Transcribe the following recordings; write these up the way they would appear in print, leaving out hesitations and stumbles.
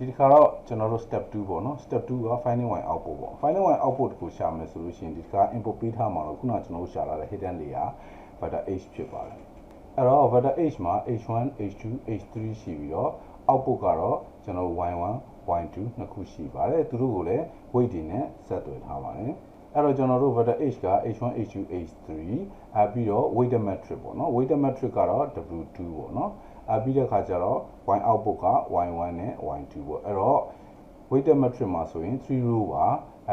ဒီတစ်ခါတော့ကျွန်တော်တို့ step 2ပေါ့နော် step 2က finding y output ပေါ့ finding y output ကိုရှာမယ်ဆိုလို့ရှိရင်ဒီတစ်ခါ input ပေးထားမှာတော့ခုနကကျွန်တော်တို့ရှာလာတဲ့ hidden layer vector h ဖြစ်ပါတယ်အဲ့တော့ vector h မှာ h1 h2 h3 ရှိပြီးတော့ output ကတော့ကျွန်တော်တို့ y1 y2 နှစ်ခုရှိပါတယ်သူတို့ကိုလည်း weight တွေနဲ့ဆက်သွယ်ထားပါတယ်အဲ့တော့ကျွန်တော်တို့ vector h က h1 h2 h3 ပြီးတော့ weighted matrix ပေါ့နော် weighted matrix ကတော့ w2 ပေါ့နော်ပြီးတဲ့အခါကျတော့ y output က y1 နဲ့ y2 ပေါ့အဲ့တော့ weighted matrix မှာဆိုရင်3 row ပါ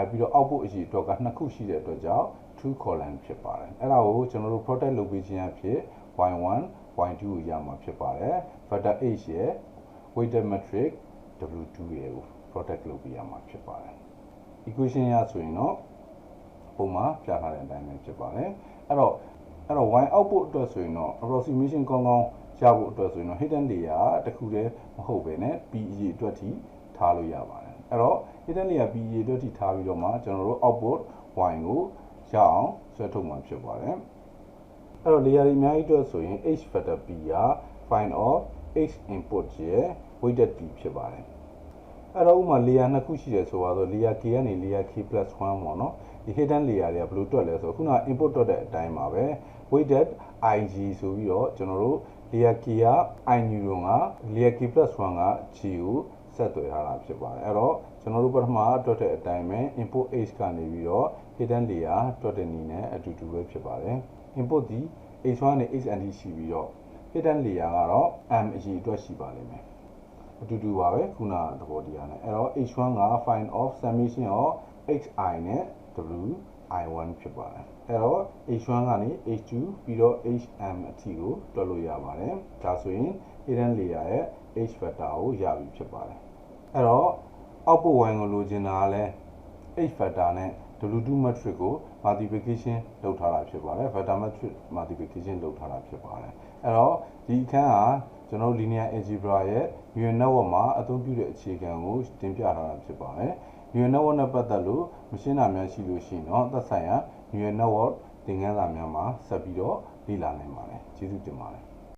ပြီးတော့ output အရေအတွက်ကနှစ်ခုရှိတဲ့အတွက်ကြောင့်2 column ဖြစ်ပါတယ်အဲ့ဒါကိုကျွန်တော်တို့ protect လုပ်ပေးခြင်းအဖြစ် y1 y2 ကိုရမှာဖြစ်ပါတယ် vector h ရဲ့ weighted matrix w2 ရဲ့ကို protect လုပ်ပေးရမှာဖြစ်ပါတယ် equation ရဆိုရင်တော့ပုံမှာပြထားတဲ့အတိုင်းပဲဖြစ်ပါတယ်အဲ့တော့y output အတွက်ဆိုရင်တော့ approximation ကောင်းကောင်းရဖို့အတွက်ဆိုရင်တော့ hidden layer တစ်ခုတည်းမဟုတ်ပဲနဲ့ p အရေအတွက်ထိထားလို့ရပါတယ်အဲ့တော့ hidden layer p အရေအတွက်ထိထားပြီးတော့မှကျွန်တော်တို့ output y ကိုရအောင်ဆွဲထုတ်မှာဖြစ်ပါတယ်အဲ့တော့ layer တွေအများကြီးအတွက်ဆိုရင် h vector p က find of h input ရဲ့ weighted p ဖြစ်ပါတယ်အဲ့တော့ဥမာ layer နှစ်ခုရှိတယ်ဆိုတော့ layer k ကနေ layer k+1 ပေါ့နော်ဒီ hidden layer တွေကဘယ်လိုတွက်လဲဆိုတော့ခုန input တွက်တဲ့အတိုင်းပါပဲ weighted ig ဆိုပြီးတော့ကျွန်တော်တို့ layer k က i neuron က layer k+1 က g ကိုဆက်သွယ်ထားတာဖြစ်ပါတယ်အဲ့တော့ကျွန်တော်တို့ပထမတွက်တဲ့အတိုင်းပဲ input h ကနေပြီးတော့ hidden layer တွက်တဲ့နည်းနဲ့အတူတူပဲဖြစ်ပါတယ် input ဒီ h1 နဲ့ hnd ရှိပြီးတော့ hidden layer ကတော့ m အရေအတွက်ရှိပါလိမ့်မယ်အတူတူပါပဲခုနသဘောတရားနဲ့အဲ့တော့ h1 က find of summation of hi နဲ့ wi1 ဖြစ်ပါတယ်အဲ့တော့ h1 ကနေ h2 ပြီးတော့ hm အထိကိုတွက်လို့ရပါတယ်ဒါဆိုရင် hidden layer ရဲ့ h vector ကိုရပြီဖြစ်ပါတယ်အဲ့တော့ output y ကိုလိုချင်တာကလည်း h vector နဲ့ w2 matrix ကို multiplication လုပ်ထားတာဖြစ်ပါတယ် vector matrix multiplication လုပ်ထားတာဖြစ်ပါတယ်အဲ့တော့ဒီအခန်းဟာကျွန်တော် linear algebra ရဲ့ neural network မှာအသုံးပြုတဲ့အခြေခံကိုတင်ပြထားတာဖြစ်ပါတယ် neural network နဲ့ပတ်သက်လို့မရှင်းတာများရှိလို့ရှိရင်တော့သက်ဆိုင်ရာ neural network သင်ခန်းစာများမှာဆက်ပြီးတော့လေ့လာနိုင်ပါတယ်ကျေးဇူးတင်ပါတယ်